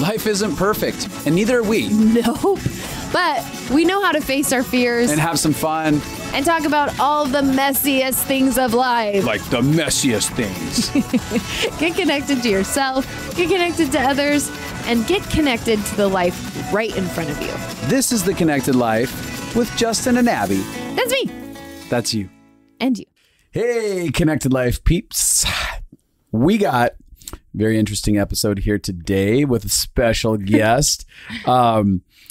Life isn't perfect, and neither are we. Nope. But we know how to face our fears And have some fun. and talk about all the messiest things of life. Like the messiest things. Get connected to yourself, get connected to others, and get connected to the life right in front of you. This is The Connected Life with Justin and Abby. That's me. That's you. And you. Hey, Connected Life peeps. We got a very interesting episode here today with a special guest.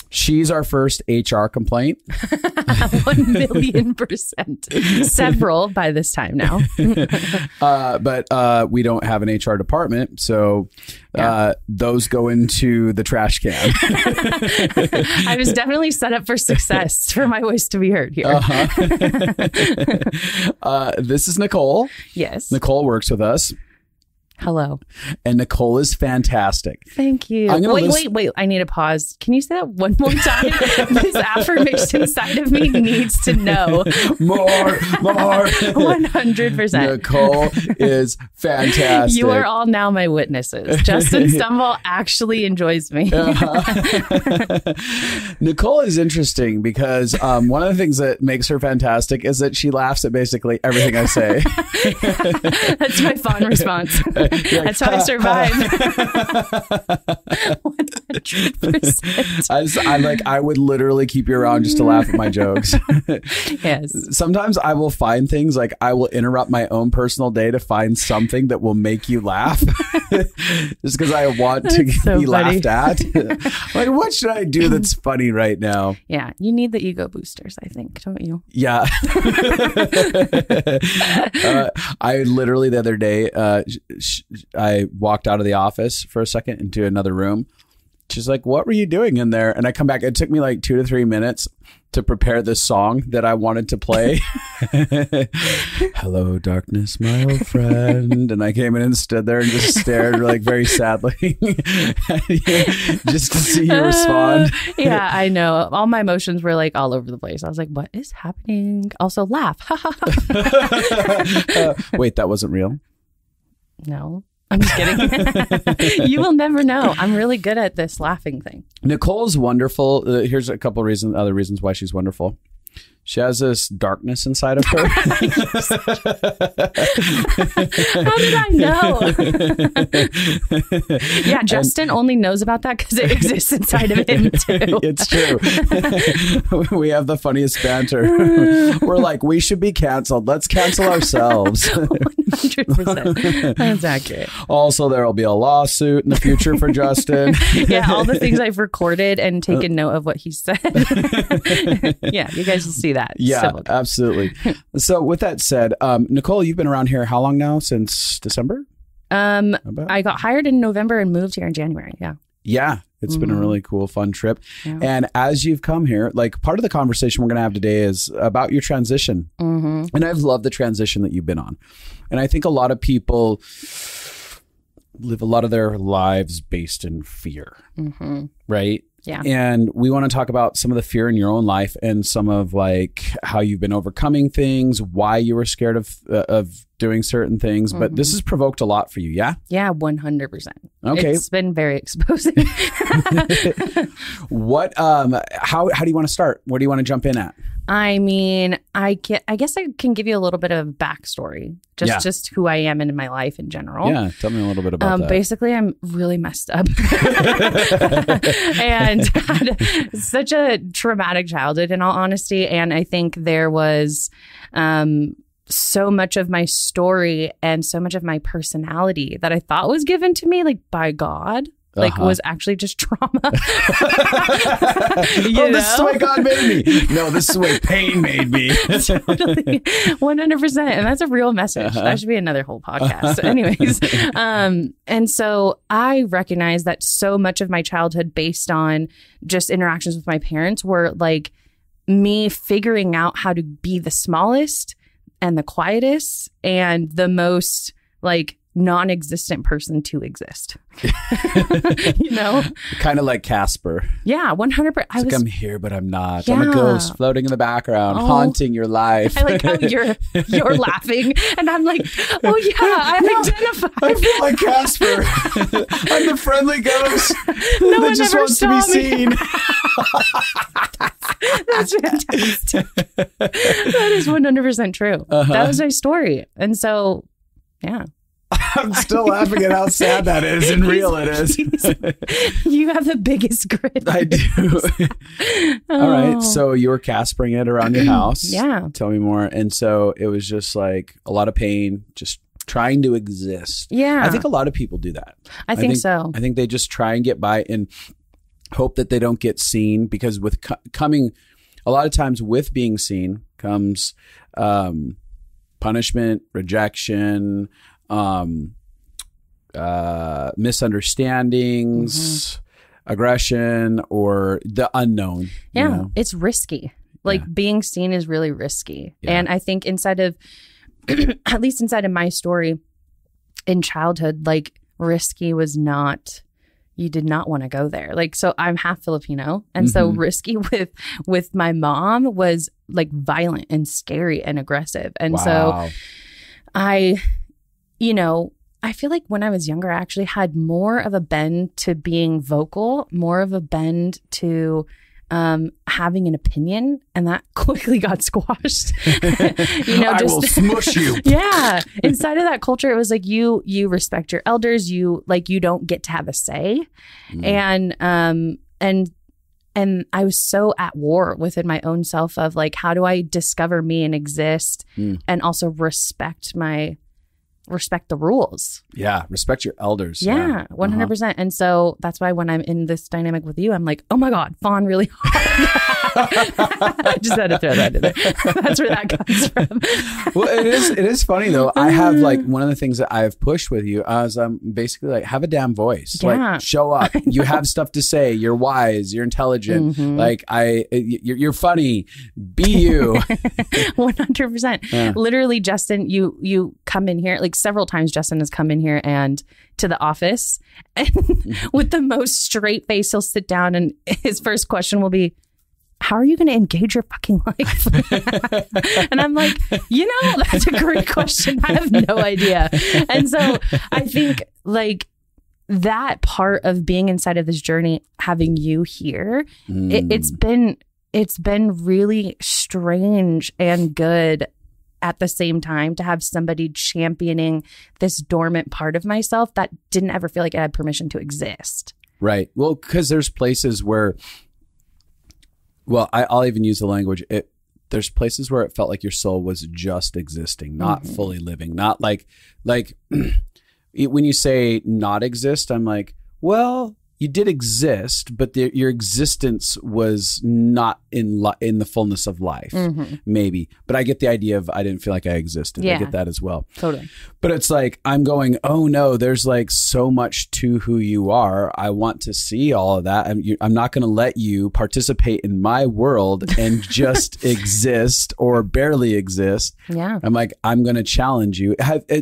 She's our first HR complaint. 1,000,000%. Several by this time now. But we don't have an HR department, so those go into the trash can. I was definitely set up for success for my voice to be heard here. This is Nicole. Yes. Nicole works with us. Hello. And Nicole is fantastic. Thank you. Wait. I need a pause. Can you say that one more time? This affirmation side of me needs to know. More. 100%. Nicole is fantastic. You are all now my witnesses. Justin Stumble actually enjoys me. Nicole is interesting because one of the things that makes her fantastic is that she laughs at basically everything I say. That's my fun response. That's how I survive. 100%. I would literally keep you around just to laugh at my jokes. Yes. Sometimes I will find things like I will interrupt my own personal day to find something that will make you laugh just because I want to be laughed at. Like, what should I do that's funny right now? Yeah. You need the ego boosters, I think, don't you? Yeah. I literally the other day, I walked out of the office for a second into another room. She's like, what were you doing in there? And I come back. It took me like 2 to 3 minutes to prepare this song that I wanted to play. Hello, darkness, my old friend. And I came in and stood there and just stared like very sadly just to see you respond. Yeah, I know. All my emotions were like all over the place. I was like, what is happening? Also laugh. Wait, that wasn't real? No, I'm just kidding. You will never know. I'm really good at this laughing thing. Nicole's wonderful. Here's a couple other reasons why she's wonderful. She has this darkness inside of her. How did I know? Yeah, Justin only knows about that because it exists inside of him too. It's true. We have the funniest banter. We're like, we should be canceled. Let's cancel ourselves. 100%. That's accurate. Also, there will be a lawsuit in the future for Justin. Yeah, all the things I've recorded and taken note of what he said. Yeah, you guys will see that. Yeah, absolutely. So with that said, Nicole, you've been around here how long now? Since December? I got hired in November and moved here in January. Yeah. Yeah. It's been a really cool, fun trip. Yeah. And as you've come here, like part of the conversation we're going to have today is about your transition. Mm-hmm. And I've loved the transition that you've been on. And I think a lot of people live a lot of their lives based in fear, right? Yeah. And we want to talk about some of the fear in your own life and some of like how you've been overcoming things, why you were scared of doing certain things. But this has provoked a lot for you. Yeah. Yeah. 100%. Okay. It's been very exposing. What, how do you want to start? Where do you want to jump in at? I mean, I guess I can give you a little bit of backstory, just who I am in my life in general. Yeah, tell me a little bit about that. Basically, I'm really messed up and had such a traumatic childhood, in all honesty. And I think there was so much of my story and so much of my personality that I thought was given to me, like by God. Was actually just trauma. This is the way God made me. No, this is the way pain made me. Totally. 100%. And that's a real message. That should be another whole podcast. Anyways. And so I recognize that so much of my childhood based on just interactions with my parents were like me figuring out how to be the smallest and the quietest and the most like non-existent person to exist. You know? Kind of like Casper. Yeah, 100%. I'm here, but I'm not. Yeah. I'm a ghost floating in the background, haunting your life. I like how you're laughing, and I'm like, oh yeah, I identify. I feel like Casper. I'm the friendly ghost No that one just ever wants to saw be me. seen. That's fantastic. That is 100% true. That was my story. And so, yeah. I'm still laughing at how sad that is and real it is. You have the biggest grin. I do. All right. So you were Caspering it around your house. Yeah. Tell me more. And so it was just like a lot of pain, just trying to exist. Yeah. I think a lot of people do that. I think so. I think they just try and get by and hope that they don't get seen, because with coming a lot of times with being seen comes punishment, rejection, misunderstandings, aggression, or the unknown. Yeah. You know? It's risky. Like being seen is really risky. Yeah. And I think inside of, at least inside of my story in childhood, like risky was not, you did not want to go there. Like, so I'm half Filipino. And so risky with my mom was like violent and scary and aggressive. And so I feel like when I was younger, I actually had more of a bend to being vocal, more of a bend to having an opinion, and that quickly got squashed. I will smush you. Yeah. Inside of that culture, it was like you respect your elders, you don't get to have a say. And I was so at war within my own self of like, how do I discover me and exist and also respect the rules. Yeah. Respect your elders. Yeah. 100%. And so that's why when I'm in this dynamic with you, I'm like, oh my God, fawn really hard. I just had to throw that in there. That's where that comes from. Well, it is funny though. I have like one of the things that I've pushed with you is basically like, have a damn voice. Yeah. Like show up. You have stuff to say. You're wise. You're intelligent. Like you're funny. Be you. 100%. Yeah. Literally, Justin, you come in here, like several times Justin has come in here and to the office, and with the most straight face, he'll sit down and his first question will be, how are you going to engage your fucking life? And I'm like, that's a great question. I have no idea. And so I think like that part of being inside of this journey, having you here, it's been really strange and good at the same time to have somebody championing this dormant part of myself that didn't ever feel like it had permission to exist. Right. Well, because there's places where, I'll even use the language. There's places where it felt like your soul was just existing, not fully living, not like when you say not exist, I'm like, well, you did exist, but your existence was not in the fullness of life, maybe. But I get the idea of I didn't feel like I existed. Yeah. I get that as well. Totally. But it's like, I'm going, oh no, there's like so much to who you are. I want to see all of that. I'm not going to let you participate in my world and just exist or barely exist. Yeah. I'm like, I'm going to challenge you.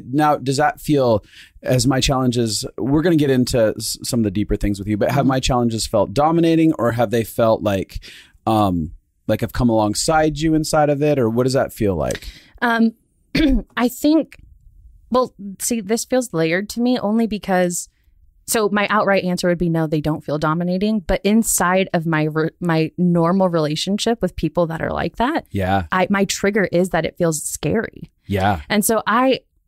Now, does that feel... As my challenges, we're going to get into some of the deeper things with you, but have my challenges felt dominating, or have they felt like I've come alongside you inside of it, or what does that feel like? I think, see, this feels layered to me only because, so my outright answer would be no, they don't feel dominating, but inside of my normal relationship with people that are like that, my trigger is that it feels scary. Yeah. And so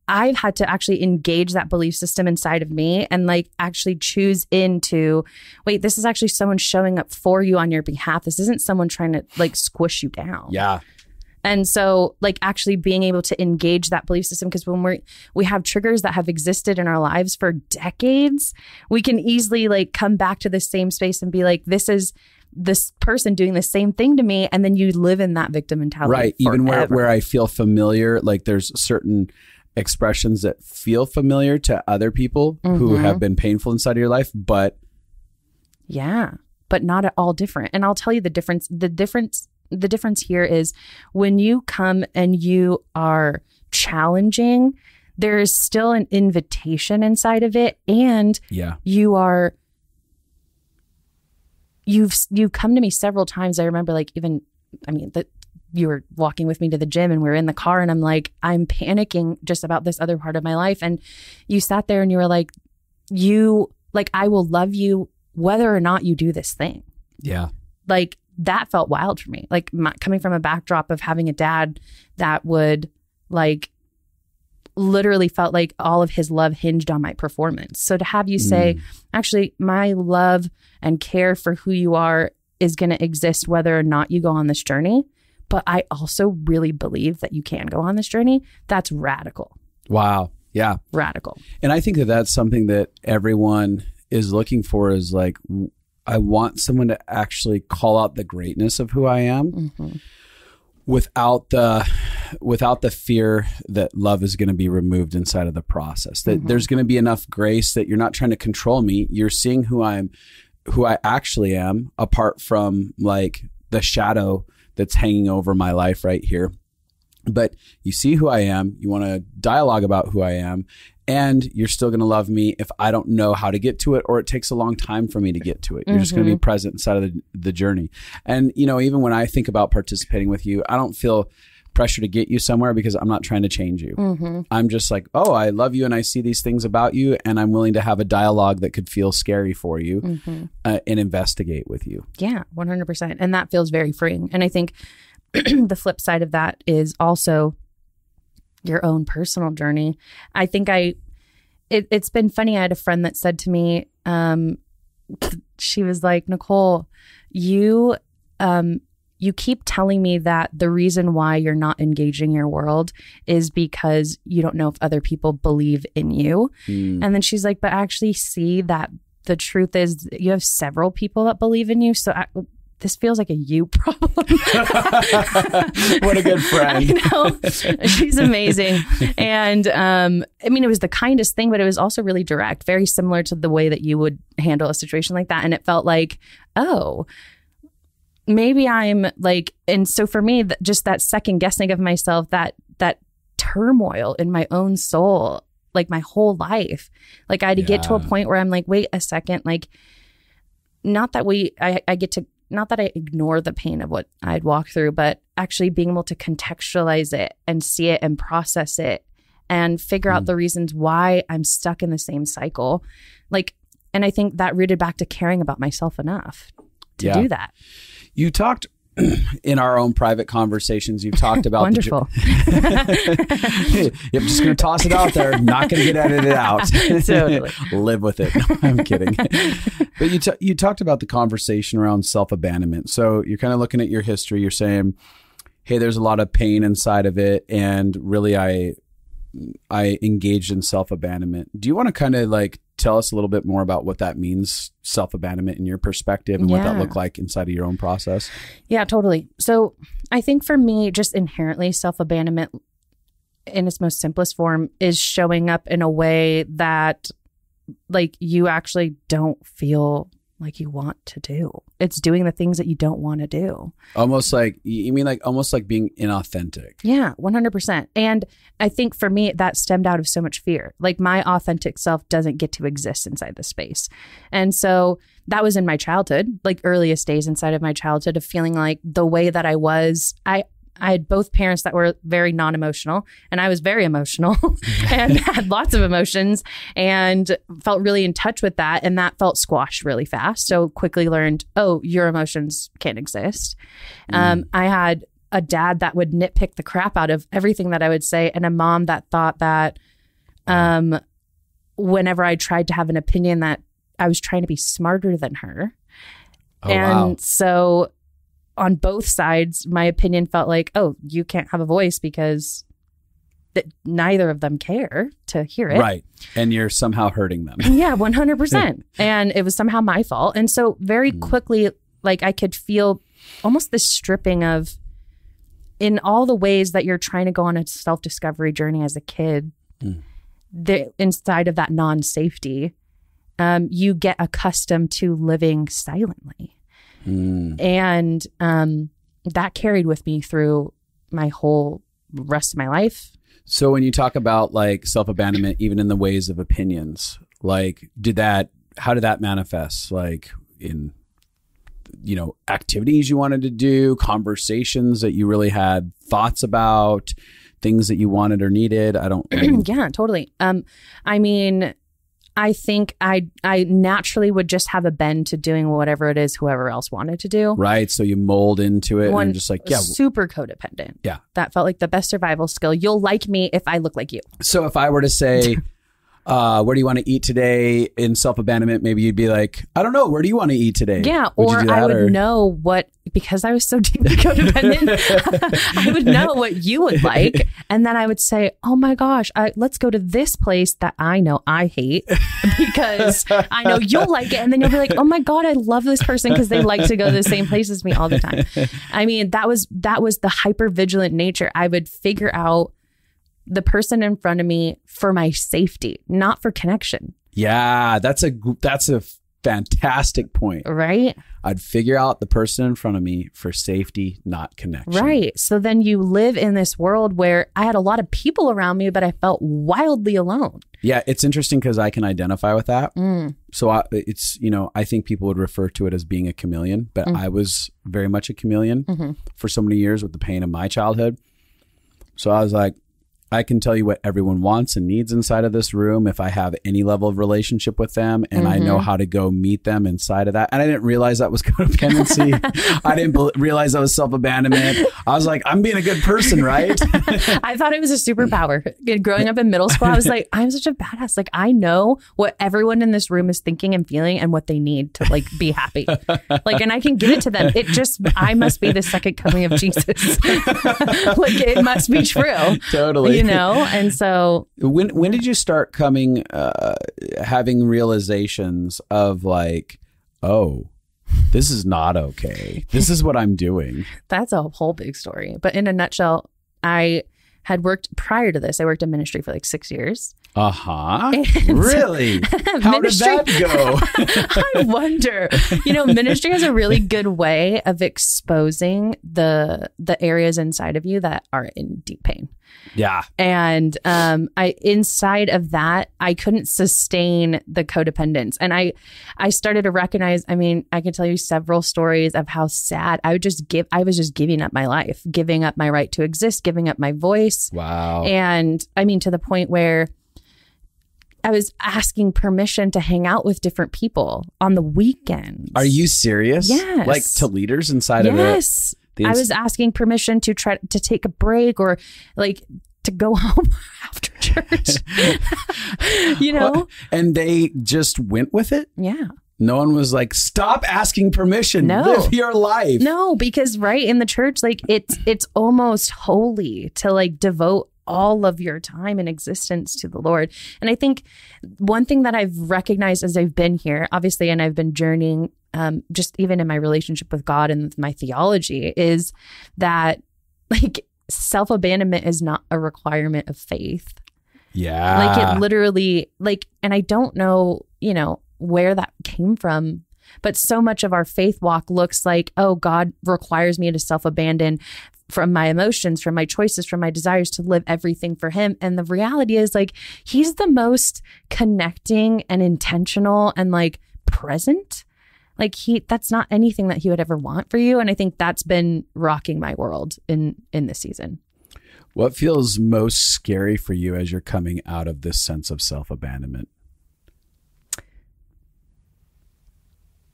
I've had to actually engage that belief system inside of me and like actually choose into, wait, this is actually someone showing up for you on your behalf. This isn't someone trying to like squish you down. Yeah. And so like actually being able to engage that belief system, because when we have triggers that have existed in our lives for decades, we can easily like come back to the same space and be like, this is this person doing the same thing to me. And then you live in that victim mentality. Right. Even where I feel familiar, like there's certain expressions that feel familiar to other people who have been painful inside of your life, but not at all different. And I'll tell you the difference here is when you come and you are challenging there is still an invitation inside of it. And you've come to me several times. I remember that you were walking with me to the gym and we were in the car and I'm like, I'm panicking just about this other part of my life. And you sat there and you were like, I will love you whether or not you do this thing. Yeah. Like that felt wild for me. Like coming from a backdrop of having a dad that would literally felt like all of his love hinged on my performance. So to have you say, actually, my love and care for who you are is going to exist whether or not you go on this journey. But I also really believe that you can go on this journey. That's radical. Wow. Yeah. Radical. And I think that that's something that everyone is looking for is like, I want someone to actually call out the greatness of who I am without the fear that love is going to be removed inside of the process, that there's going to be enough grace that you're not trying to control me. You're seeing who I actually am apart from like the shadow that's hanging over my life right here. But you see who I am, you want to dialogue about who I am, and you're still going to love me if I don't know how to get to it or it takes a long time for me to get to it. You're just going to be present inside of the journey. And, even when I think about participating with you, I don't feel pressure to get you somewhere because I'm not trying to change you. I'm just like, oh, I love you and I see these things about you and I'm willing to have a dialogue that could feel scary for you and investigate with you. Yeah, 100%. And that feels very freeing. And I think the flip side of that is also your own personal journey. I think it's been funny. I had a friend that said to me, she was like, Nicole, you keep telling me that the reason why you're not engaging your world is because you don't know if other people believe in you. And then she's like, but actually see that the truth is you have several people that believe in you. So this feels like a you problem. What a good friend. I know. She's amazing. And it was the kindest thing, but it was also really direct, very similar to the way that you would handle a situation like that. And it felt like, oh, maybe I'm like, and so for me, just that second guessing of myself, that turmoil in my own soul, like my whole life, like I had to get to a point where I'm like, wait a second, like, not that I ignore the pain of what I'd walked through, but actually being able to contextualize it and see it and process it and figure out the reasons why I'm stuck in the same cycle. Like, and I think that rooted back to caring about myself enough to do that. You talked in our own private conversations, you've talked about wonderful. I'm just going to toss it out there. Not going to get edited out. Totally. Live with it. No, I'm kidding. But you talked about the conversation around self-abandonment. So you're kind of looking at your history. You're saying, hey, there's a lot of pain inside of it. And really, I engaged in self-abandonment. Do you want to kind of like tell us a little bit more about what that means, self-abandonment in your perspective, and what that looked like inside of your own process? Yeah, totally. So I think for me, just inherently, self-abandonment in its most simplest form is showing up in a way that like you actually don't feel like you want to do. It's doing the things that you don't want to do. Almost like, you mean like almost like being inauthentic? Yeah, 100%. And I think for me, that stemmed out of so much fear. Like my authentic self doesn't get to exist inside the space. And so that was in my childhood, like earliest days inside of my childhood of feeling like the way that I was, I had both parents that were very non-emotional and I was very emotional and had lots of emotions and felt really in touch with that. And that felt squashed really fast. So quickly learned, oh, your emotions can't exist. I had a dad that would nitpick the crap out of everything that I would say and a mom that thought that whenever I tried to have an opinion that I was trying to be smarter than her. Oh, and wow. So on both sides, my opinion felt like, oh, you can't have a voice because neither of them care to hear it. Right. And you're somehow hurting them. Yeah, 100%. And it was somehow my fault. And so very quickly, like I could feel almost this stripping of, in all the ways that you're trying to go on a self-discovery journey as a kid, inside of that non-safety, you get accustomed to living silently. And that carried with me through my whole rest of my life. So when you talk about like self-abandonment, even in the ways of opinions, like how did that manifest? Like in, activities you wanted to do, conversations that you really had thoughts about, things that you wanted or needed? Yeah, totally. I mean, I think I naturally would just have a bend to doing whatever it is whoever else wanted to do. Right. So you mold into it and you're just like, yeah. Super codependent. Yeah. That felt like the best survival skill. You'll like me if I look like you. So if I were to say, where do you want to eat today in self-abandonment? Maybe you'd be like, I don't know. Where do you want to eat today? Yeah. Or I would know because I was so deeply codependent, I would know what you would like. And then I would say, oh my gosh, let's go to this place that I know I hate because I know you'll like it. And then you'll be like, oh my God, I love this person because they like to go to the same place as me all the time. I mean, that was the hyper-vigilant nature. I would figure out the person in front of me for my safety, not for connection. Yeah, that's a fantastic point. Right? I'd figure out the person in front of me for safety, not connection. Right. So then you live in this world where I had a lot of people around me, but I felt wildly alone. Yeah, it's interesting because I can identify with that. So I think people would refer to it as being a chameleon, but I was very much a chameleon for so many years with the pain of my childhood. So I was like, I can tell you what everyone wants and needs inside of this room if I have any level of relationship with them, and I know how to go meet them inside of that. And I didn't realize that was codependency. I didn't realize that was self-abandonment. I was like, I'm being a good person, right? I thought it was a superpower. Growing up in middle school, I was like, I'm such a badass. Like, I know what everyone in this room is thinking and feeling and what they need to like be happy. Like, and I can give it to them. I must be the second coming of Jesus. Like, it must be true. Totally. And so when did you start having realizations of like, oh, this is not okay. This is what I'm doing. That's a whole big story. But in a nutshell, I had worked prior to this. I worked in ministry for like 6 years. Really? How did that go? I wonder. Ministry has a really good way of exposing the areas inside of you that are in deep pain. Yeah. And inside of that, I couldn't sustain the codependence. And I started to recognize, I can tell you several stories of how sad I was just giving up my life, giving up my right to exist, giving up my voice. Wow. And to the point where I was asking permission to hang out with different people on the weekends. Are you serious? Yes. Like to leaders inside of it? Yes. I was asking permission to try to take a break or like to go home after church. And they just went with it? Yeah. No one was like, stop asking permission. No. Live your life. No, because right in the church, like it's almost holy to like devote all of your time and existence to the Lord. And I think one thing that I've recognized as I've been here, obviously, and I've been journeying just even in my relationship with God and with my theology, is that like self-abandonment is not a requirement of faith. Yeah. Like it literally, and I don't know, where that came from. But so much of our faith walk looks like, oh, God requires me to self-abandon from my emotions, from my choices, from my desires to live everything for him. And the reality is like, he's the most connecting and intentional and like present. Like that's not anything that he would ever want for you. And I think that's been rocking my world in this season. What feels most scary for you as you're coming out of this sense of self-abandonment?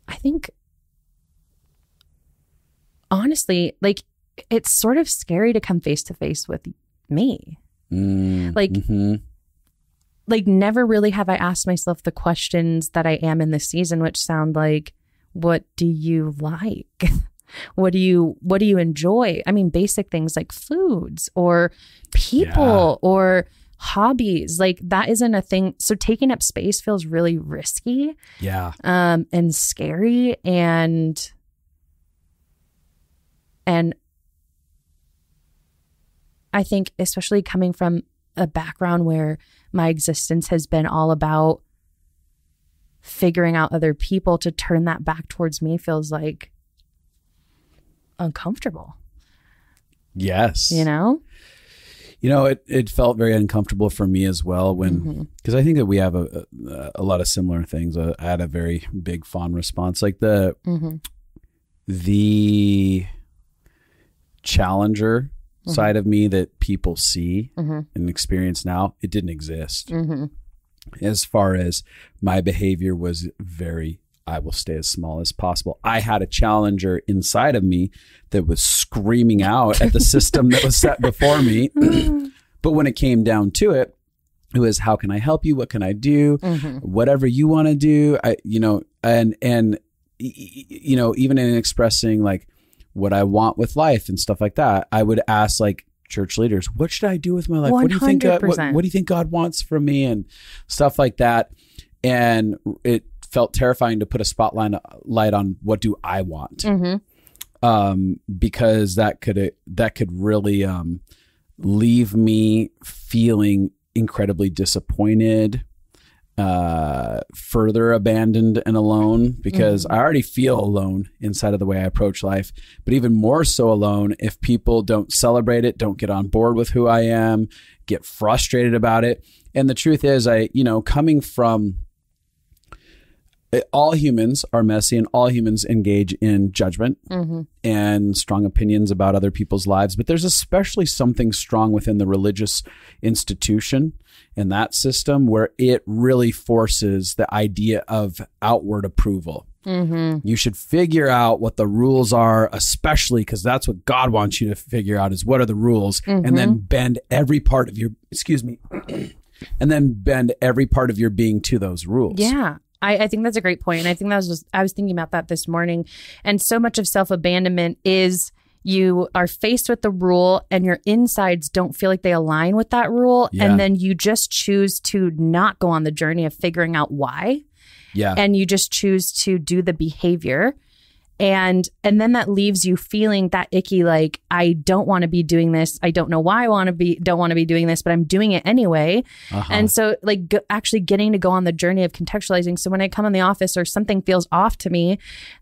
I think, honestly, like it's sort of scary to come face to face with me. Like never really have I asked myself the questions that I am in this season, which sound like, what do you like? What do you enjoy? I mean, basic things like foods or people or hobbies, like that isn't a thing. So taking up space feels really risky. Yeah. And scary and I think especially coming from a background where my existence has been all about figuring out other people, to turn that back towards me feels like uncomfortable. Yes. It felt very uncomfortable for me as well when, because I think that we have a lot of similar things. I had a very big fawn response, like the challenger side of me that people see and experience now. It didn't exist. As far as my behavior was very, I will stay as small as possible. I had a challenger inside of me that was screaming out at the system that was set before me. But when it came down to it, it was, how can I help you? What can I do? Whatever you want to do. Even in expressing like what I want with life and stuff like that, I would ask like church leaders, what should I do with my life? 100%. What do you think? What do you think God wants from me and stuff like that? And it felt terrifying to put a spotlight on what do I want, because that could really leave me feeling incredibly disappointed, further abandoned and alone, because I already feel alone inside of the way I approach life, but even more so alone if people don't celebrate it, don't get on board with who I am, get frustrated about it. And the truth is, coming from, all humans are messy and all humans engage in judgment and strong opinions about other people's lives. But there's especially something strong within the religious institution and that system where it really forces the idea of outward approval. You should figure out what the rules are, especially because that's what God wants you to figure out, is what are the rules, and then bend every part of your, and then bend every part of your being to those rules. Yeah. I think that's a great point. And I think I was thinking about that this morning. And so much of self-abandonment is you are faced with the rule and your insides don't feel like they align with that rule. Yeah. And then you just choose to not go on the journey of figuring out why. Yeah. And you just choose to do the behavior. And then that leaves you feeling that icky, like, I don't want to be doing this. I don't know why I don't want to be doing this, but I'm doing it anyway. And so like actually getting to go on the journey of contextualizing. So when I come in the office or something feels off to me,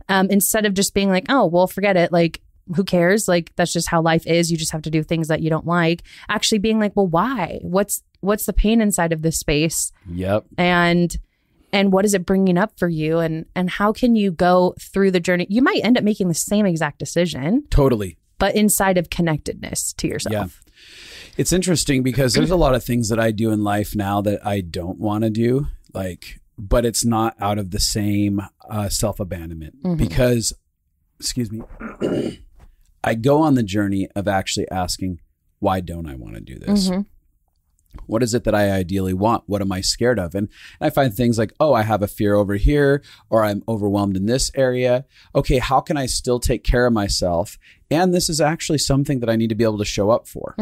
instead of just being like, oh, well, forget it. Like, who cares? Like, that's just how life is. You just have to do things that you don't like. Actually being like, well, why? What's the pain inside of this space? Yep. And what is it bringing up for you? And how can you go through the journey? You might end up making the same exact decision. Totally. But inside of connectedness to yourself. Yeah. It's interesting because there's a lot of things that I do in life now that I don't want to do, but it's not out of the same self-abandonment because, I go on the journey of actually asking, why don't I want to do this? What is it that I ideally want? What am I scared of? And I find things like, oh, I have a fear over here, or I'm overwhelmed in this area. Okay, how can I still take care of myself? And this is actually something that I need to be able to show up for.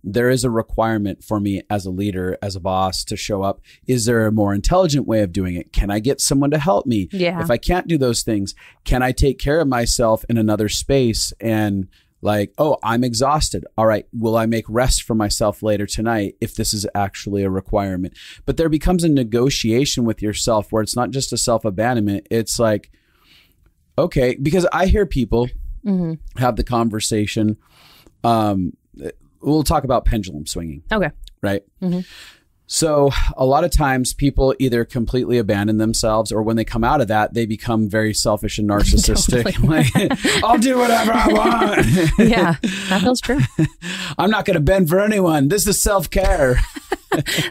There is a requirement for me as a leader, as a boss, to show up. Is there a more intelligent way of doing it? Can I get someone to help me? Yeah. If I can't do those things, can I take care of myself in another space and like, oh, I'm exhausted. All right. Will I make rest for myself later tonight if this is actually a requirement? But there becomes a negotiation with yourself where it's not just a self-abandonment. It's like, okay, because I hear people have the conversation. We'll talk about pendulum swinging. Okay. Right. So a lot of times people either completely abandon themselves, or when they come out of that, they become very selfish and narcissistic. Like, I'll do whatever I want. Yeah, that feels true. I'm not going to bend for anyone. This is self-care.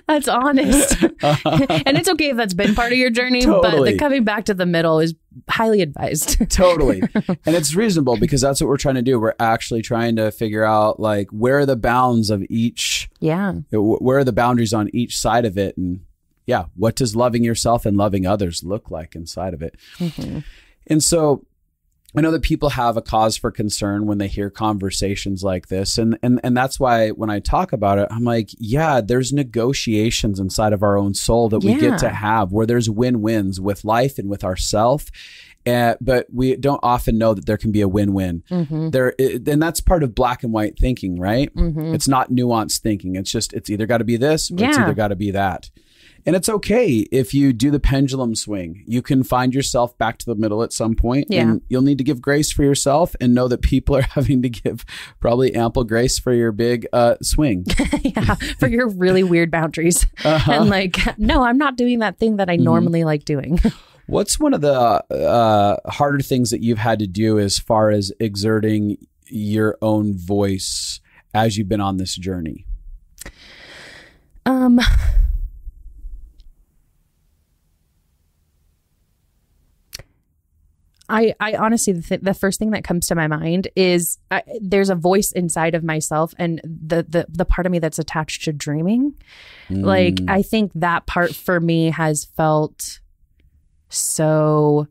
That's honest. And it's okay if that's been part of your journey, but the coming back to the middle is highly advised. Totally. And it's reasonable because that's what we're trying to do. We're actually trying to figure out like where are the bounds of each. Yeah. Where are the boundaries on each side of it? And yeah, what does loving yourself and loving others look like inside of it? And so I know that people have a cause for concern when they hear conversations like this. And that's why when I talk about it, I'm like, yeah, there's negotiations inside of our own soul that we get to have where there's win-wins with life and with ourself. But we don't often know that there can be a win-win. And that's part of black and white thinking, right? It's not nuanced thinking. It's just, it's either got to be this or it's either got to be that. And it's okay if you do the pendulum swing. You can find yourself back to the middle at some point. Yeah. And you'll need to give grace for yourself and know that people are having to give probably ample grace for your big swing. Yeah, for your really weird boundaries. And like, no, I'm not doing that thing that I normally like doing. What's one of the harder things that you've had to do as far as exerting your own voice as you've been on this journey? I honestly, the first thing that comes to my mind is there's a voice inside of myself and the part of me that's attached to dreaming. Like, I think that part for me has felt so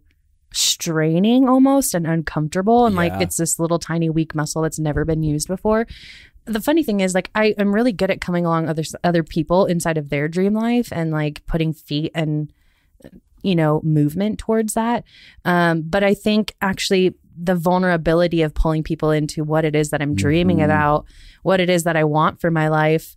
straining almost and uncomfortable. And like, it's this little tiny weak muscle that's never been used before. The funny thing is, like, I am really good at coming along other people inside of their dream life and like putting feet and, you know, movement towards that. But I think actually the vulnerability of pulling people into what it is that I'm dreaming about, what it is that I want for my life,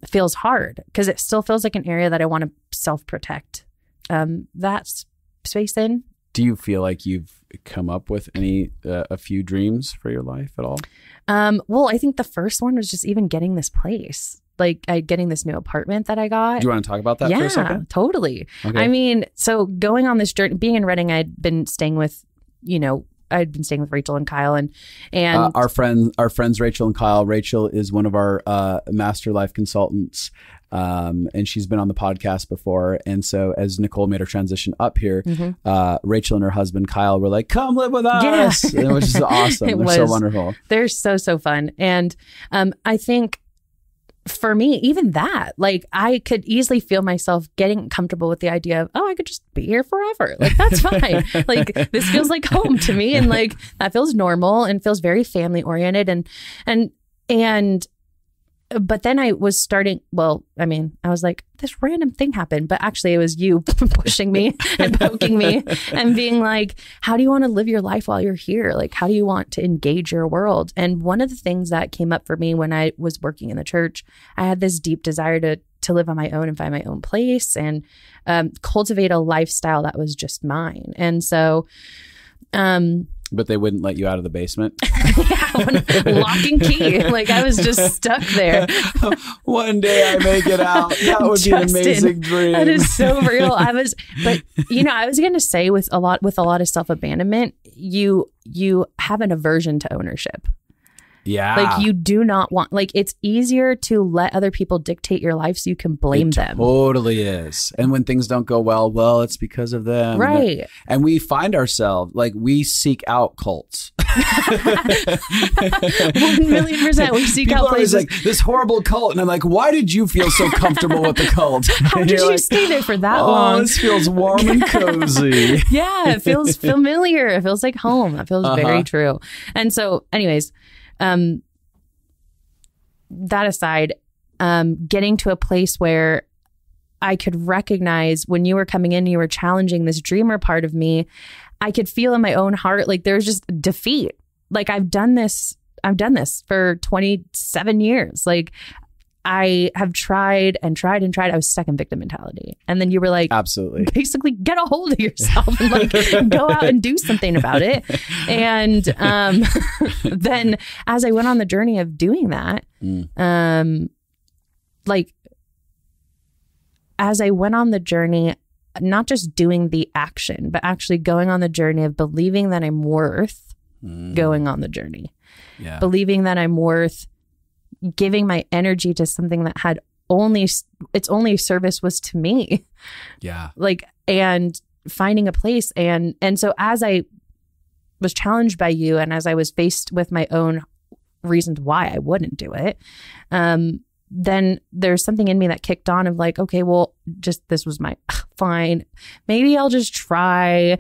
feels hard because it still feels like an area that I want to self-protect that space in. Do you feel like you've come up with a few dreams for your life at all? Well, I think the first one was just even getting this place. Like getting this new apartment that I got. Do you want to talk about that for a second? Yeah, totally. Okay. I mean, so going on this journey, being in Reading, I'd been staying with Rachel and Kyle and our friends Rachel and Kyle. Rachel is one of our master life consultants, and she's been on the podcast before. And so as Nicole made her transition up here, Rachel and her husband Kyle were like, "Come live with us," which is awesome. They're so wonderful. They're so fun, and I think. For me, even that, like I could easily feel myself getting comfortable with the idea of, oh, I could just be here forever. Like, that's fine. Like, this feels like home to me. And like, that feels normal and feels very family oriented. But then I was starting, I was like, this random thing happened, but actually it was you pushing me and poking me and being like, how do you want to live your life while you're here? Like, how do you want to engage your world? And one of the things that came up for me when I was working in the church, I had this deep desire to live on my own and find my own place and cultivate a lifestyle that was just mine. And so, but they wouldn't let you out of the basement. Lock and key. Like I was just stuck there. One day I make it out. That would be an amazing dream. That is so real. I was going to say with a lot of self-abandonment, you have an aversion to ownership. Yeah. Like you do not want, like it's easier to let other people dictate your life so you can blame them. Totally is. And when things don't go well, it's because of them. Right. And we find ourselves, like we seek out cults. 1,000,000%. We seek People out places. Like this horrible cult. And I'm like, why did you feel so comfortable with the cult? How did you stay there for that long? This feels warm and cozy. Yeah. It feels familiar. It feels like home. That feels very true. And so anyways, that aside, getting to a place where I could recognize when you were coming in, you were challenging this dreamer part of me. I could feel in my own heart, like there's just defeat. Like I've done this for 27 years. Like I have tried and tried and tried. I was stuck in victim mentality. And then you were like, absolutely, basically get a hold of yourself and like go out and do something about it. And then as I went on the journey of doing that, as I went on the journey, not just doing the action, but actually going on the journey of believing that I'm worth going on the journey, believing that I'm worth giving my energy to something that had its only service was to me. Yeah. Like, and finding a place. And so as I was challenged by you and as I was faced with my own reasons why I wouldn't do it, then there's something in me that kicked on of like, okay, well, this was my fine. Maybe I'll just try.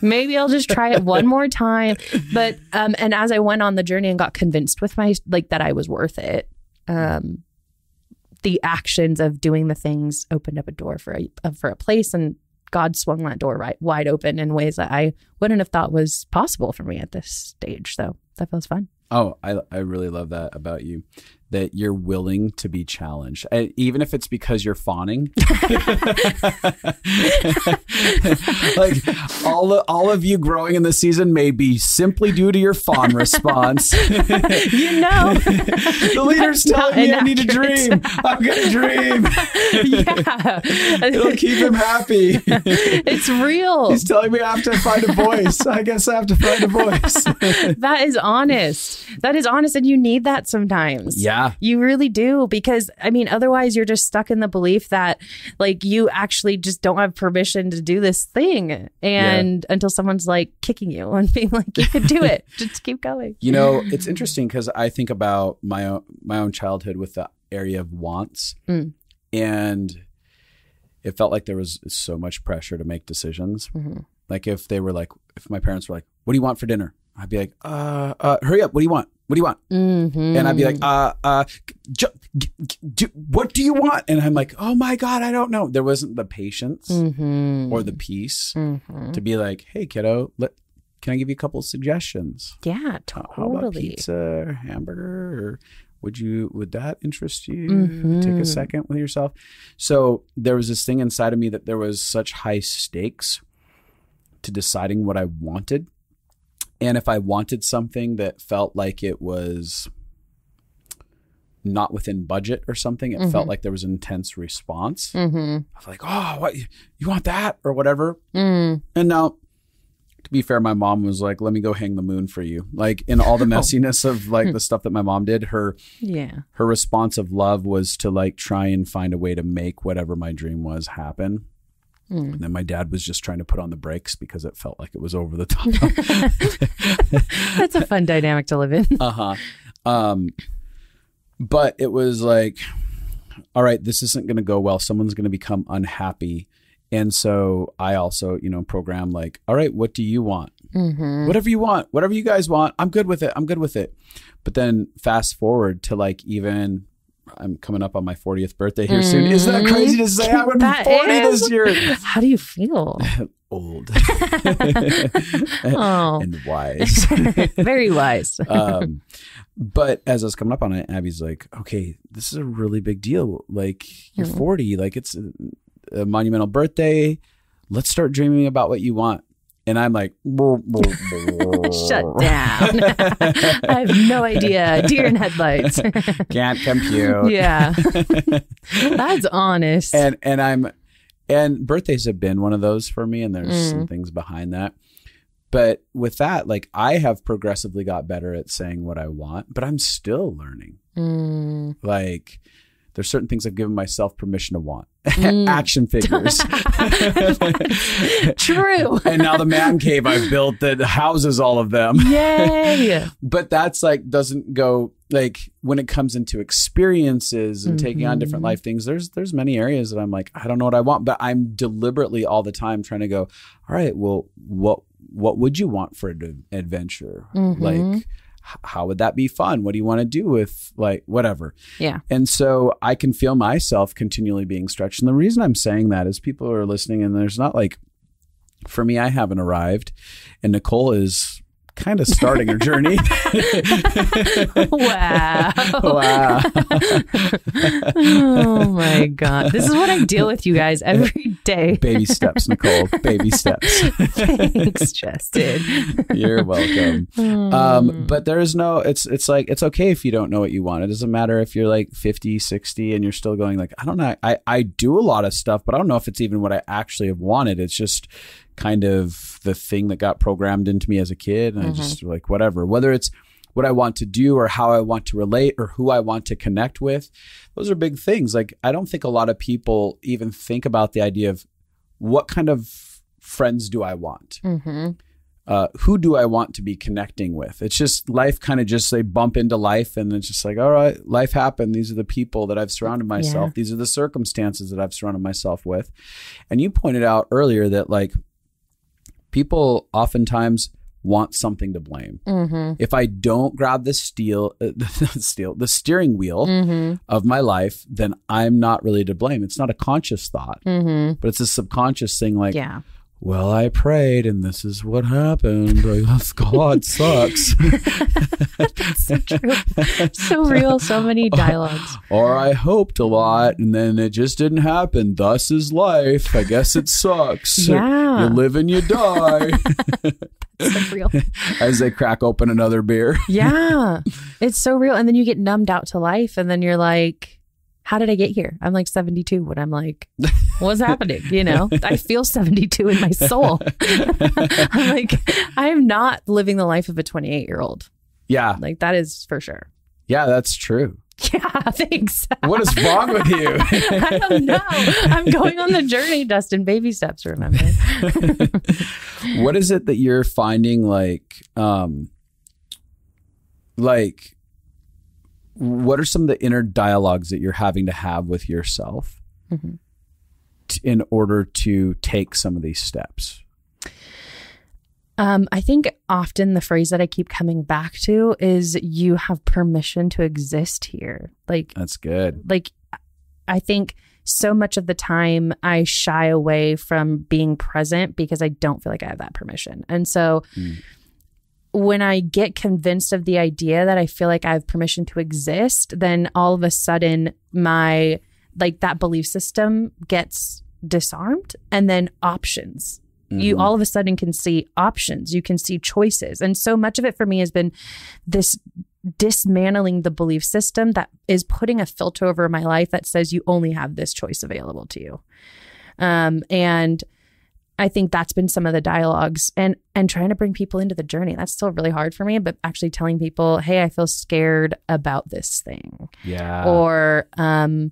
Maybe I'll just try it one more time. But, and as I went on the journey and got convinced with that I was worth it, the actions of doing the things opened up a door for a place, and God swung that door wide open in ways that I wouldn't have thought was possible for me at this stage. So that feels fun. Oh, I really love that about you, that you're willing to be challenged, even if it's because you're fawning. Like all of you growing in the season may be simply due to your fawn response. You know, the leader's telling me I need to dream. I'm gonna dream. Yeah, It'll keep him happy. It's real. He's telling me I have to find a voice. I guess I have to find a voice. That is honest. That is honest, and you need that sometimes. Yeah. You really do, because I mean, otherwise you're just stuck in the belief that like you actually just don't have permission to do this thing, and until someone's like kicking you and being like, you could do it, just keep going. You know, it's interesting because I think about my own childhood with the area of wants, and it felt like there was so much pressure to make decisions. Like if my parents were like, "What do you want for dinner?" I'd be like, hurry up. What do you want? What do you want? And I'd be like, what do you want? And I'm like, oh my God, I don't know. There wasn't the patience or the peace to be like, hey kiddo, can I give you a couple of suggestions? Yeah, totally. How about pizza or hamburger? Or would that interest you? Take a second with yourself. So there was this thing inside of me that there was such high stakes to deciding what I wanted. And if I wanted something that felt like it was not within budget or something, it felt like there was an intense response. I was like, oh, what, you want that or whatever? And now, to be fair, my mom was like, let me go hang the moon for you. Like in all the messiness of like the stuff that my mom did, her response of love was to like try and find a way to make whatever my dream was happen. And then my dad was just trying to put on the brakes because it felt like it was over the top. That's a fun dynamic to live in. But it was like, all right, this isn't going to go well. Someone's going to become unhappy. And so I also, program like, all right, what do you want? Whatever you want, whatever you guys want. I'm good with it. I'm good with it. But then fast forward to like I'm coming up on my 40th birthday here soon. Isn't that crazy to say? I would be 40 this year. How do you feel? Old. And wise. Very wise. But as I was coming up on it, Abby's like, okay, this is a really big deal. Like you're 40, like it's a monumental birthday. Let's start dreaming about what you want. And I'm like, shut down. I have no idea. Deer in headlights. Can't compute. Yeah. That's honest. And birthdays have been one of those for me. And there's some things behind that. But with that, like I have progressively got better at saying what I want, but I'm still learning. Like there's certain things I've given myself permission to want. Action figures. True. And now the man cave I've built that houses all of them. Yay. But that's like, doesn't go like when it comes into experiences and taking on different life things, there's many areas that I'm like, I don't know what I want, but I'm deliberately all the time trying to go, all right, well, what would you want for an adventure? Like, how would that be fun? What do you want to do with like whatever? Yeah. And so I can feel myself continually being stretched. And the reason I'm saying that is people are listening and there's not like, for me, I haven't arrived and Nicole is kind of starting her journey. Wow. Wow. Oh my God. This is what I deal with, you guys, every day. Baby steps, Nicole. Baby steps. Thanks, Justin. You're welcome. But there is no, it's like, it's okay if you don't know what you want. It doesn't matter if you're like 50, 60 and you're still going like, I don't know. I do a lot of stuff, but I don't know if it's even what I actually have wanted. It's just kind of the thing that got programmed into me as a kid. And I just like, whatever, whether it's what I want to do or how I want to relate or who I want to connect with. Those are big things. Like, I don't think a lot of people even think about the idea of what kind of friends do I want? Who do I want to be connecting with? It's just life kind of just they bump into life and it's just like, all right, life happened. These are the people that I've surrounded myself. Yeah. These are the circumstances that I've surrounded myself with. And you pointed out earlier that like people oftentimes want something to blame. If I don't grab the steering wheel of my life, then I'm not really to blame. It's not a conscious thought, but it's a subconscious thing like, well, I prayed and this is what happened. I guess God sucks. That's so true. So real. So many dialogues. Or I hoped a lot and then it just didn't happen. Thus is life. I guess it sucks. Yeah. You live and you die. So real. As they crack open another beer. Yeah. It's so real. And then you get numbed out to life and then you're like, how did I get here? I'm like 72 when I'm like, what's happening? You know, I feel 72 in my soul. I'm like, I'm not living the life of a 28-year-old. Yeah. Like that is for sure. Yeah, that's true. Yeah, thanks. What is wrong with you? I don't know. I'm going on the journey, Dustin. Baby steps, remember. What is it that you're finding what are some of the inner dialogues that you're having to have with yourself in order to take some of these steps? I think often the phrase that I keep coming back to is you have permission to exist here. Like, that's good. Like, I think so much of the time I shy away from being present because I don't feel like I have that permission. And so when I get convinced of the idea that I feel like I have permission to exist, then all of a sudden my, like that belief system gets disarmed and then options. You all of a sudden can see options. You can see choices. And so much of it for me has been this dismantling the belief system that is putting a filter over my life that says you only have this choice available to you. And I think that's been some of the dialogues and trying to bring people into the journey. That's still really hard for me, but actually telling people, hey, I feel scared about this thing. Yeah. Or, you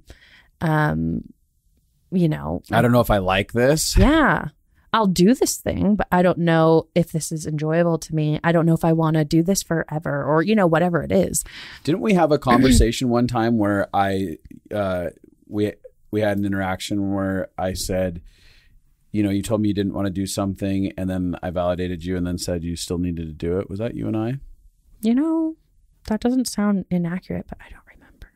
know, I don't know if I like this. Yeah. I'll do this thing, but I don't know if this is enjoyable to me. I don't know if I want to do this forever or, you know, whatever it is. Didn't we have a conversation one time where we had an interaction where I said, you know, you told me you didn't want to do something and then I validated you and then said you still needed to do it. Was that you and I? You know, that doesn't sound inaccurate, but I don't remember.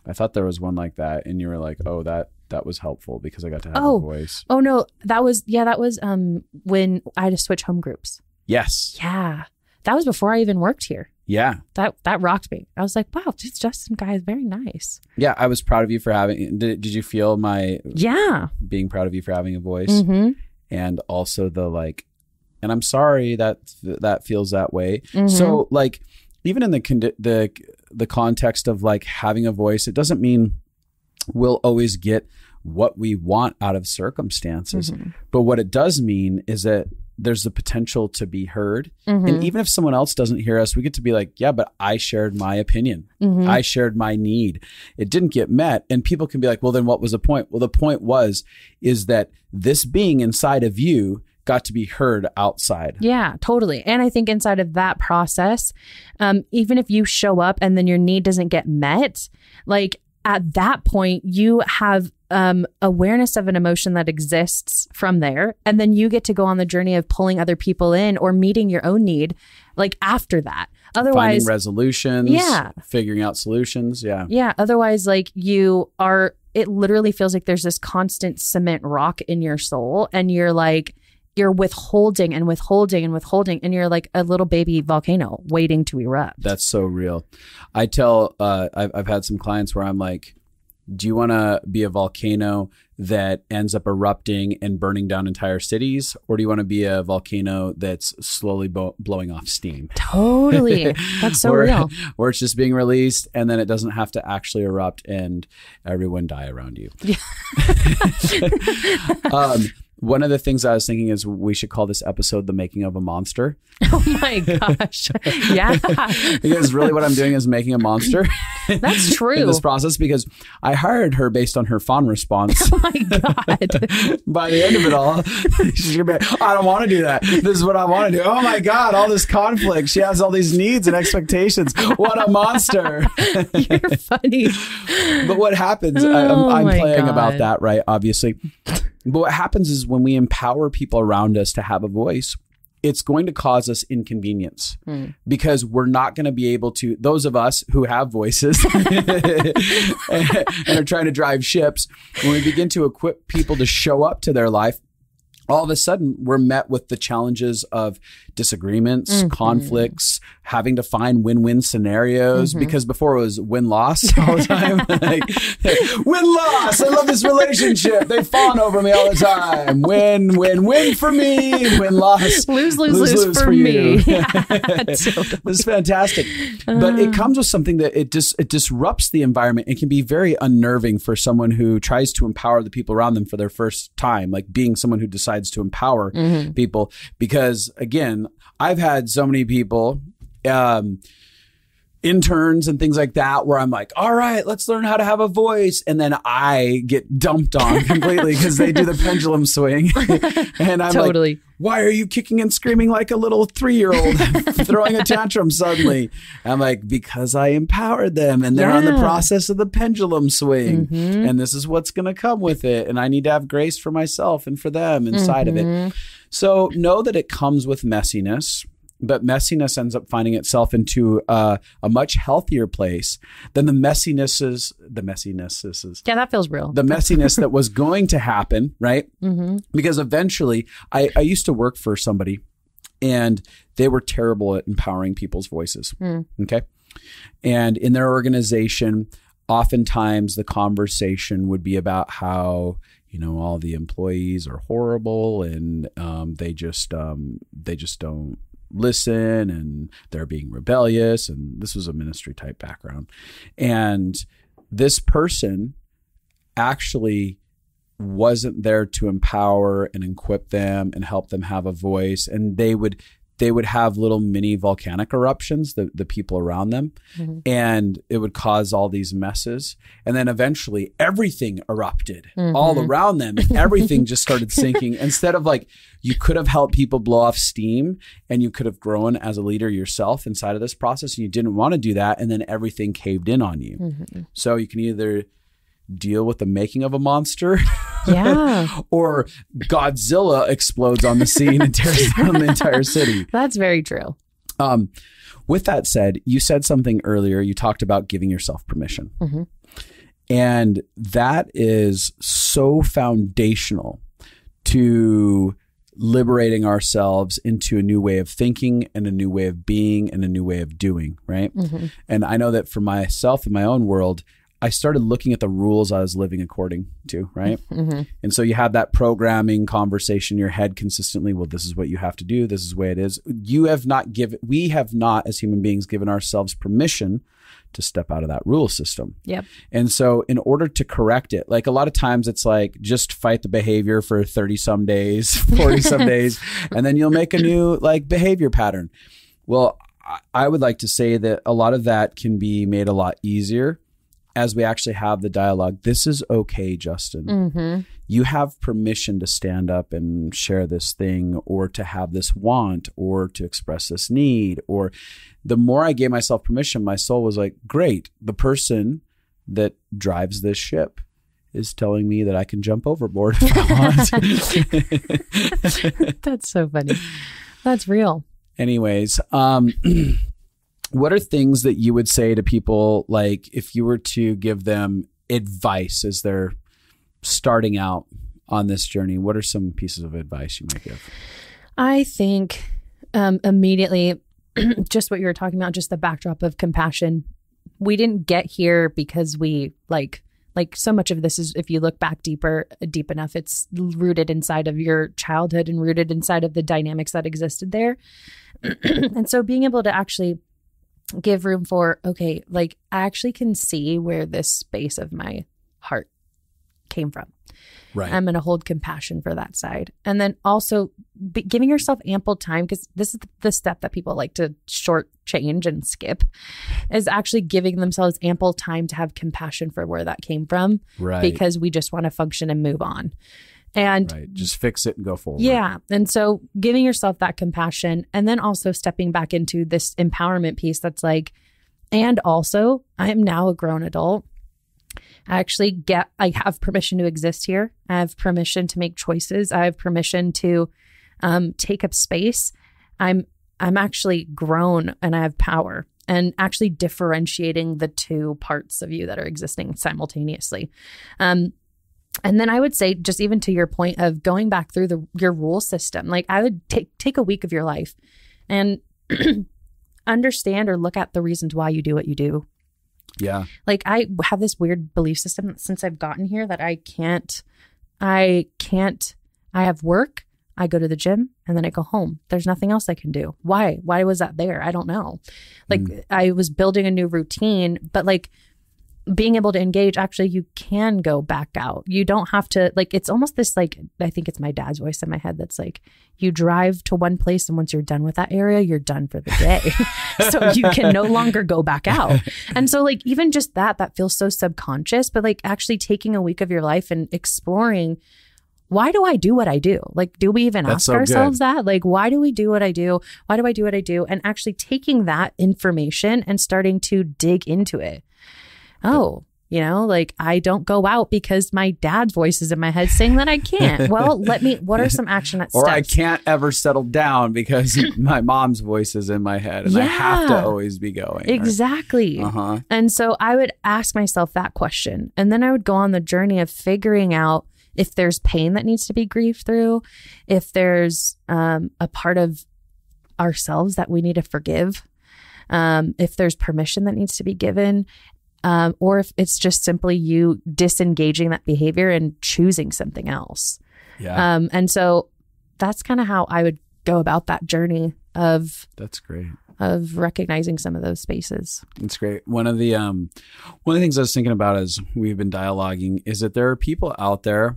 I thought there was one like that and you were like, oh, that was helpful because I got to have a voice. Oh no, that was when I had to switch home groups. Yes. Yeah. That was before I even worked here. Yeah. That rocked me. I was like, wow, this Justin guy is very nice. Yeah. I was proud of you for having, did you feel my being proud of you for having a voice? And also the like, and I'm sorry that feels that way. So like, even in the context of like having a voice, it doesn't mean we'll always get what we want out of circumstances. But what it does mean is that there's the potential to be heard. And even if someone else doesn't hear us, we get to be like, yeah, but I shared my opinion. I shared my need. It didn't get met. And people can be like, well, then what was the point? Well, the point is that this being inside of you got to be heard outside. Yeah, totally. And I think inside of that process, even if you show up and then your need doesn't get met, like at that point, you have awareness of an emotion that exists from there. And then you get to go on the journey of pulling other people in or meeting your own need, like after that. Otherwise, finding resolutions, figuring out solutions. Yeah. Yeah. Otherwise, like it literally feels like there's this constant cement rock in your soul. And you're withholding and withholding and withholding. And you're like a little baby volcano waiting to erupt. That's so real. I tell, I've had some clients where I'm like, do you want to be a volcano that ends up erupting and burning down entire cities? Or do you want to be a volcano that's slowly blowing off steam? Totally. That's so real. Or it's just being released and then it doesn't have to actually erupt and everyone die around you. Yeah. One of the things I was thinking is we should call this episode The Making of a Monster. Oh my gosh. Yeah. Because really what I'm doing is making a monster. That's true. In this process, because I hired her based on her fawn response. Oh my God. By the end of it all, she's going to be like, I don't want to do that. This is what I want to do. Oh my God, all this conflict. She has all these needs and expectations. What a monster. You're funny. But what happens, I'm playing about that, right? Obviously. But what happens is when we empower people around us to have a voice, it's going to cause us inconvenience because we're not going to be able to, those of us who have voices and are trying to drive ships, when we begin to equip people to show up to their life, all of a sudden we're met with the challenges of disagreements, conflicts, having to find win-win scenarios, because before it was win-loss all the time. Like, win-loss. I love this relationship. They fawn over me all the time. Win for me. Win-loss. Lose for me. Yeah, This is fantastic. But it comes with something that it disrupts the environment. It can be very unnerving for someone who tries to empower the people around them for their first time, like being someone who decides to empower people. Because again, I've had so many people, interns and things like that, where I'm like, all right, let's learn how to have a voice. And then I get dumped on completely because they do the pendulum swing. And I'm like, why are you kicking and screaming like a little 3-year-old throwing a tantrum suddenly? I'm like, because I empowered them and they're on the process of the pendulum swing. And this is what's going to come with it. And I need to have grace for myself and for them inside of it. So know that it comes with messiness. But messiness ends up finding itself into a much healthier place than the messiness. Yeah, that feels real. The messiness that was going to happen, right? Because eventually, I used to work for somebody, and they were terrible at empowering people's voices. Okay, and in their organization, oftentimes the conversation would be about how, you know, all the employees are horrible and they just don't listen, and they're being rebellious. And this was a ministry type background. And this person actually wasn't there to empower and equip them and help them have a voice. And they would have little mini volcanic eruptions, the people around them, and it would cause all these messes. And then eventually everything erupted all around them. And everything just started sinking. Instead of like, you could have helped people blow off steam and you could have grown as a leader yourself inside of this process, and you didn't want to do that. And then everything caved in on you. So you can either deal with the making of a monster, or Godzilla explodes on the scene and tears down the entire city. That's very true. With that said, you said something earlier. You talked about giving yourself permission. And that is so foundational to liberating ourselves into a new way of thinking and a new way of being and a new way of doing, right? And I know that for myself in my own world, I started looking at the rules I was living according to, right? And so you have that programming conversation in your head consistently. Well, this is what you have to do. This is the way it is. We have not, as human beings, given ourselves permission to step out of that rule system. And so in order to correct it, like a lot of times it's like, just fight the behavior for 30 some days, 40 some days, and then you'll make a new like behavior pattern. Well, I would like to say that a lot of that can be made a lot easier as we actually have the dialogue. This is okay, Justin. You have permission to stand up and share this thing, or to have this want, or to express this need. Or the more I gave myself permission, my soul was like, great, the person that drives this ship is telling me that I can jump overboard if I want. That's so funny. That's real. Anyways, what are things that you would say to people, like if you were to give them advice as they're starting out on this journey? What are some pieces of advice you might give? I think immediately, just what you were talking about, just the backdrop of compassion. We didn't get here because we like so much of this is, if you look back deep enough, it's rooted inside of your childhood and rooted inside of the dynamics that existed there. And so being able to actually give room for, okay, like I actually can see where this space of my heart came from. Right. I'm going to hold compassion for that side. And then also giving yourself ample time, because this is the step that people like to shortchange and skip, is actually giving themselves ample time to have compassion for where that came from. Right. Because we just want to function and move on. And just fix it and go forward. Yeah. And so giving yourself that compassion, and then also stepping back into this empowerment piece that's like, and also I am now a grown adult. I have permission to exist here. I have permission to make choices. I have permission to take up space. I'm actually grown and I have power, and actually differentiating the two parts of you that are existing simultaneously. And then I would say, just even to your point of going back through your rule system, like I would take a week of your life and understand or look at the reasons why you do what you do. Yeah. Like I have this weird belief system since I've gotten here that I have work, I go to the gym, and then I go home. There's nothing else I can do. Why was that there? I don't know. Like I was building a new routine, but like being able to engage, actually you can go back out. You don't have to, like, it's almost this, like, I think it's my dad's voice in my head that's like, you drive to one place and once you're done with that area, you're done for the day. So you can no longer go back out. And so like, even just that feels so subconscious, but like actually taking a week of your life and exploring, why do I do what I do? Like, do we even ask ourselves that? Like, why do we do what I do? Why do I do what I do? And actually taking that information and starting to dig into it. Oh, you know, like I don't go out because my dad's voice is in my head saying that I can't. Well, what are some action steps? Or I can't ever settle down because my mom's voice is in my head and I have to always be going. Exactly. And so I would ask myself that question. And then I would go on the journey of figuring out if there's pain that needs to be grieved through, if there's a part of ourselves that we need to forgive, if there's permission that needs to be given. Or if it's just simply you disengaging that behavior and choosing something else. Yeah. And so that's kind of how I would go about that journey of. That's great. Of recognizing some of those spaces. That's great. One of the things I was thinking about as we've been dialoguing is that there are people out there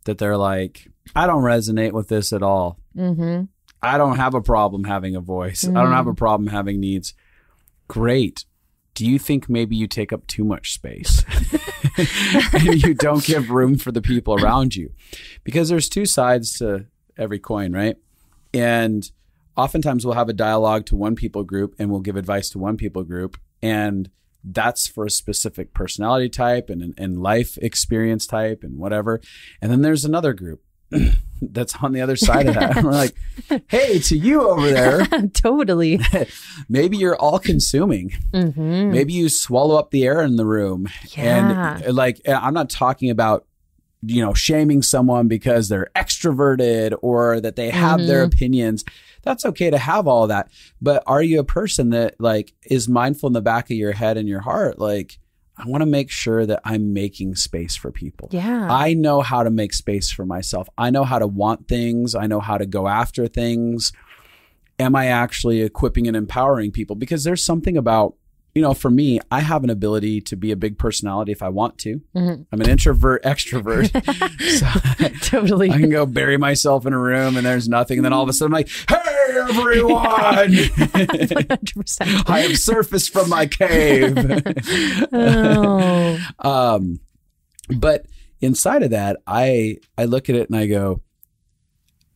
that they're like, I don't resonate with this at all. Mm-hmm. I don't have a problem having a voice. Mm-hmm. I don't have a problem having needs. Great. Do you think maybe you take up too much space and you don't give room for the people around you? Because there's two sides to every coin, right? And oftentimes we'll have a dialogue to one people group and we'll give advice to one people group. And that's for a specific personality type and life experience type and whatever. And then there's another group that's on the other side of that. And we're like, hey, to you over there. Totally. Maybe you're all consuming. Mm-hmm. Maybe you swallow up the air in the room. Yeah. And like, I'm not talking about, shaming someone because they're extroverted or that they have their opinions. That's okay to have all that. But are you a person that like is mindful in the back of your head and your heart? Like, I want to make sure that I'm making space for people. Yeah. I know how to make space for myself. I know how to want things. I know how to go after things. Am I actually equipping and empowering people? Because there's something about, for me, I have an ability to be a big personality if I want to. Mm-hmm. I'm an introvert, extrovert. So totally. I can go bury myself in a room and there's nothing. And then all of a sudden I'm like, hey, everyone. 100%. I have surfaced from my cave. But inside of that, I look at it and I go,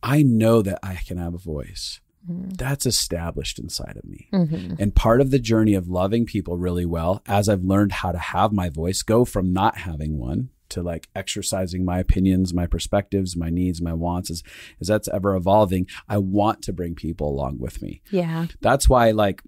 I know that I can have a voice. That's established inside of me. Mm-hmm. And part of the journey of loving people really well, as I've learned how to have my voice, go from not having one to like exercising my opinions, my perspectives, my needs, my wants, as that's ever evolving, I want to bring people along with me. Yeah. That's why, like,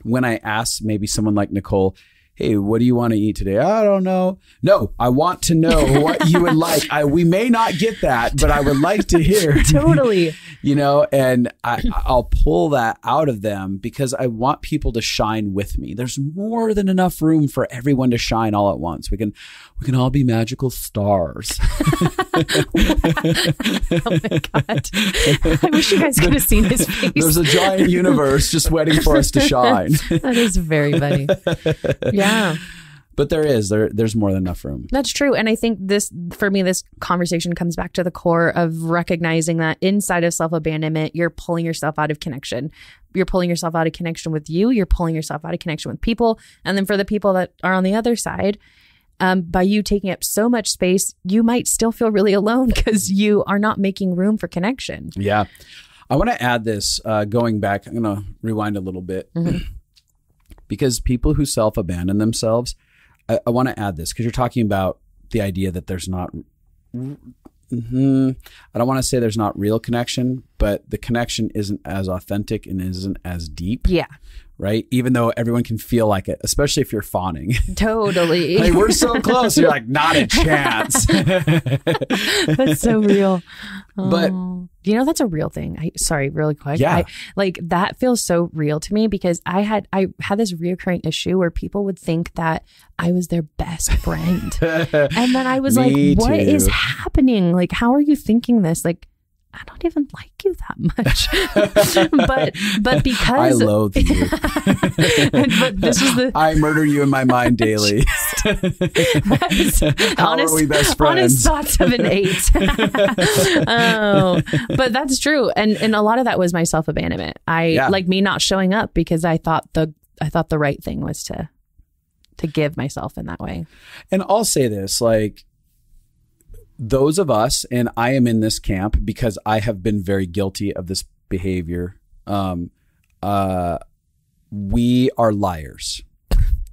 when I ask maybe someone like Nicole, hey, what do you want to eat today? I don't know. No, I want to know what you would like. We may not get that, but I would like to hear. Totally. And I'll pull that out of them because I want people to shine with me. There's more than enough room for everyone to shine all at once. We can all be magical stars. Oh my God. I wish you guys could have seen his face. There's a giant universe just waiting for us to shine. That is very funny. Yeah. But there's more than enough room. That's true. And I think this conversation comes back to the core of recognizing that inside of self-abandonment, you're pulling yourself out of connection. You're pulling yourself out of connection with you. You're pulling yourself out of connection with people. And then for the people that are on the other side, by you taking up so much space, you might still feel really alone because you are not making room for connection. Yeah. I want to add this, going back, I'm going to rewind a little bit. Mm-hmm. Because people who self-abandon themselves, I want to add this because you're talking about the idea that there's not, I don't want to say there's not real connection, but the connection isn't as authentic and isn't as deep. Yeah. right? Even though everyone can feel like it, especially if you're fawning. Totally. Like, we're so close. You're like, not a chance. That's so real. But that's a real thing. Sorry, really quick. Yeah. That feels so real to me because I had this reoccurring issue where people would think that I was their best friend. And then I was like, what is happening? Like, how are you thinking this? Like, I don't even like you that much. but because I loathe you. But this is I murder you in my mind daily. How are we best friends? Honest thoughts of an 8. Oh, but that's true. And a lot of that was my self-abandonment. Like me not showing up because I thought the right thing was to give myself in that way. And I'll say this, like, those of us, and I am in this camp because I have been very guilty of this behavior. We are liars.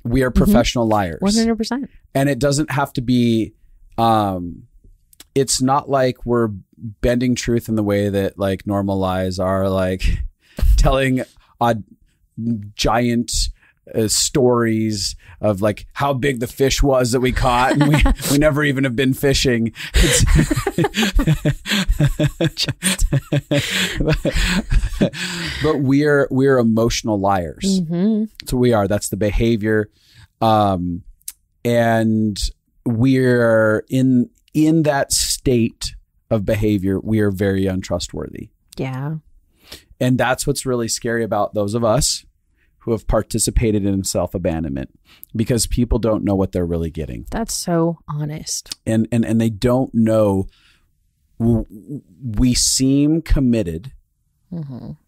We are professional liars. 100%. And it doesn't have to be, it's not like we're bending truth in the way that like normal lies are, like telling giant stories of like how big the fish was that we caught, and we never even have been fishing. But we're emotional liars. Mm-hmm. So we are. That's the behavior, and we're in that state of behavior. We are very untrustworthy. Yeah, and that's what's really scary about those of us who have participated in self-abandonment, because people don't know what they're really getting. That's so honest. And they don't know. We seem committed,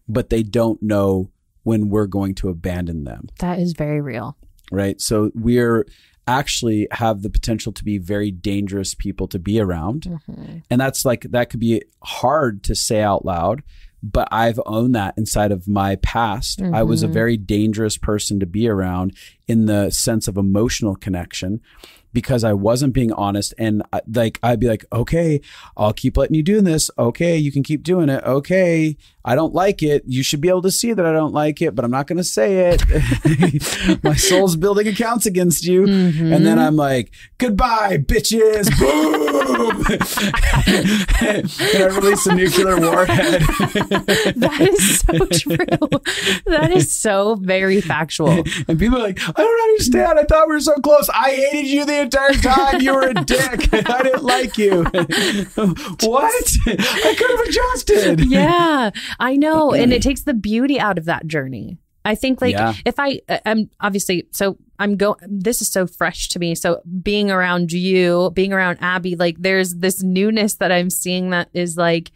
but they don't know when we're going to abandon them. That is very real. Right? So we're actually have the potential to be very dangerous people to be around. Mm-hmm. And that's like, that could be hard to say out loud, but I've owned that inside of my past. Mm-hmm. I was a very dangerous person to be around in the sense of emotional connection, because I wasn't being honest. And I'd be like, okay, I'll keep letting you do this. Okay, you can keep doing it. Okay, I don't like it. You should be able to see that I don't like it, but I'm not going to say it. My soul's building accounts against you. Mm-hmm. And then I'm like, goodbye, bitches. Boom. And I release a nuclear warhead. That is so true. That is so very factual. And people are like, I don't understand. I thought we were so close. I hated you the entire time. You were a dick. I didn't like you. What? I could have adjusted. Yeah, I know. And it takes the beauty out of that journey. I think like if I'm obviously, so this is so fresh to me. So being around you, being around Abby, like there's this newness that I'm seeing that is like,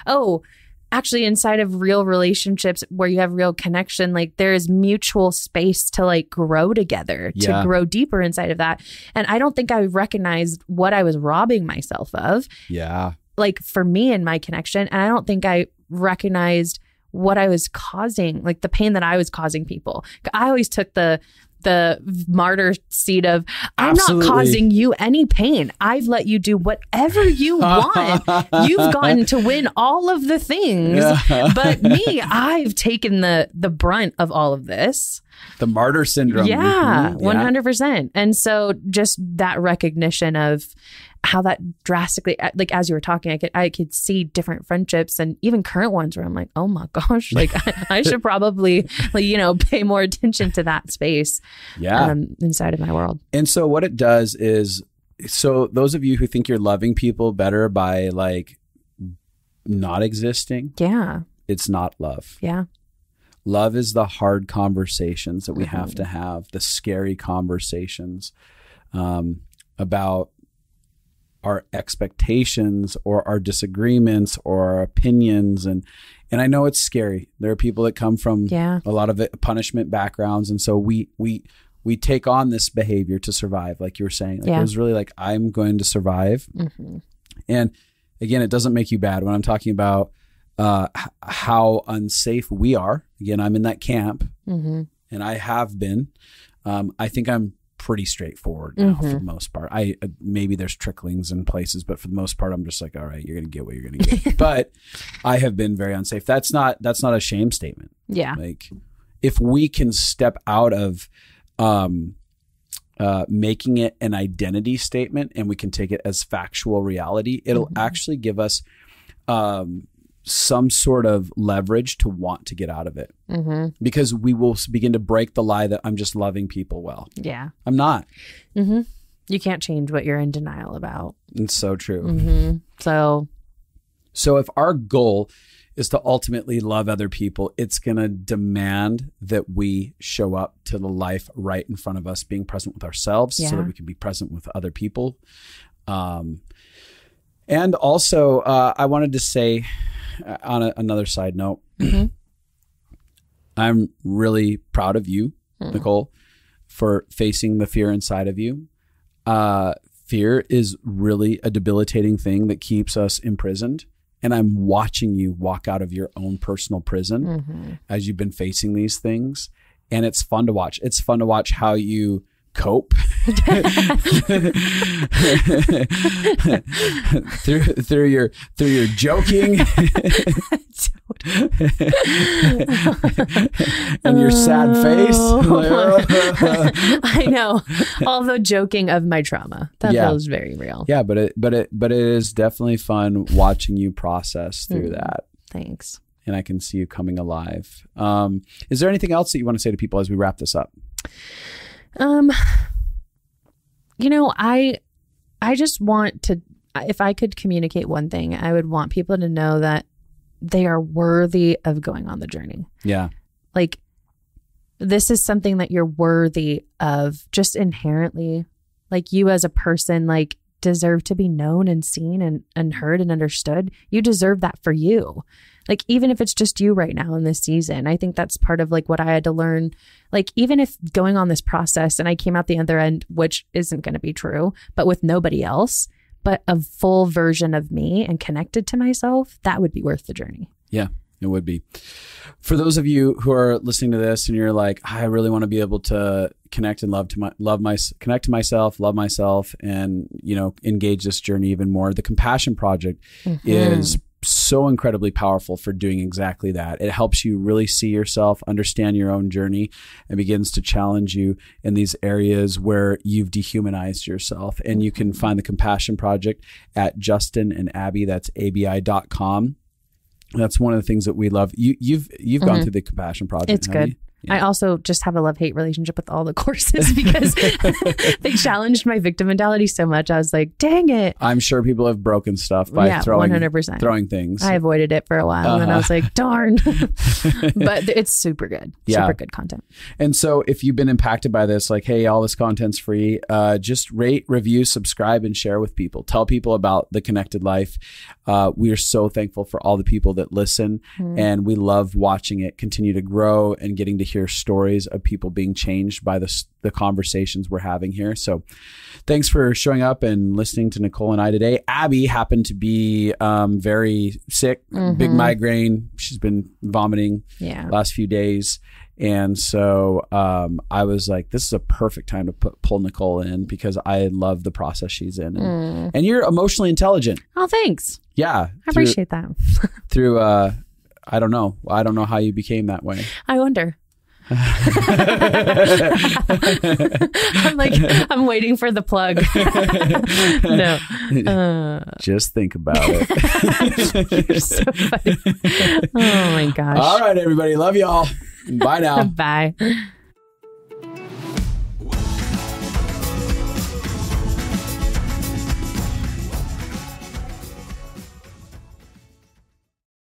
oh, actually inside of real relationships where you have real connection, like there is mutual space to like grow together, to grow deeper inside of that. And I don't think I recognized what I was robbing myself of. Yeah. Like for me and my connection. And I don't think I recognized what I was causing, like the pain that I was causing people. I always took the martyr seat of, I'm not causing you any pain. I've let you do whatever you want. You've gotten to win all of the things. Yeah. But me, I've taken the brunt of all of this. The martyr syndrome. Yeah, 100%. And so just that recognition of how that drastically, like as you were talking, I could see different friendships and even current ones where I'm like, oh my gosh, like I should probably, like, pay more attention to that space inside of my world. And so what it does is, so those of you who think you're loving people better by like not existing. Yeah. It's not love. Yeah. Love is the hard conversations that we have to have, the scary conversations about our expectations or our disagreements or our opinions. And I know it's scary. There are people that come from a lot of punishment backgrounds. And so we take on this behavior to survive, like you were saying. Like it was really like, I'm going to survive. Mm-hmm. And again, it doesn't make you bad. When I'm talking about how unsafe we are, again, I'm in that camp and I have been. I think I'm pretty straightforward now for the most part. Maybe there's tricklings in places, but for the most part, I'm just like, all right, you're going to get what you're going to get. But I have been very unsafe. That's not a shame statement. Yeah. Like, if we can step out of making it an identity statement and we can take it as factual reality, it'll actually give us some sort of leverage to want to get out of it. Because we will begin to break the lie that I'm just loving people well. Yeah. I'm not. You can't change what you're in denial about. It's so true. So if our goal is to ultimately love other people, it's going to demand that we show up to the life right in front of us, being present with ourselves so that we can be present with other people. And also, I wanted to say on another side note, I'm really proud of you, Nicole, for facing the fear inside of you. Fear is really a debilitating thing that keeps us imprisoned. And I'm watching you walk out of your own personal prison as you've been facing these things. And it's fun to watch. It's fun to watch how you cope through your joking and your sad face. I know, all the joking of my trauma that feels very real. Yeah, but it is definitely fun watching you process through that. Thanks. And I can see you coming alive. Is there anything else that you want to say to people as we wrap this up? You know, I just want to, if I could communicate one thing, I would want people to know that they are worthy of going on the journey. Yeah. Like, this is something that you're worthy of just inherently. Like, you as a person, like, deserve to be known and seen and heard and understood. You deserve that for you. Like, even if it's just you right now in this season, I think that's part of like what I had to learn. Like, even if going on this process and I came out the other end, which isn't going to be true, but with nobody else, but a full version of me and connected to myself, that would be worth the journey. Yeah, it would be. For those of you who are listening to this and you're like, I really want to be able to connect and connect to myself, love myself, and, you know, engage this journey even more. The Compassion Project is so incredibly powerful for doing exactly that. It helps you really see yourself, understand your own journey, and begins to challenge you in these areas where you've dehumanized yourself. And you can find the Compassion Project at Justin and Abby, that's abi.com. That's one of the things that we love. You've gone through the Compassion Project. It's good. Yeah. I also just have a love-hate relationship with all the courses because they challenged my victim mentality so much. I was like, dang it. I'm sure people have broken stuff by throwing 100%. Throwing things. I avoided it for a while and then I was like, darn. But it's super good. Super good content. And so if you've been impacted by this, like, hey, all this content's free, just rate, review, subscribe, and share with people. Tell people about The Connected Life. We are so thankful for all the people that listen, and we love watching it continue to grow and getting to hear stories of people being changed by the conversations we're having here. So thanks for showing up and listening to Nicole and I today. Abby happened to be very sick, big migraine. She's been vomiting last few days. And so I was like, this is a perfect time to pull Nicole in because I love the process she's in. And you're emotionally intelligent. Oh, thanks. Yeah. I appreciate that. Through, I don't know how you became that way. I wonder. I'm waiting for the plug. No. Just think about it. You're so funny. Oh my gosh. All right, everybody. Love y'all. Bye now. Bye.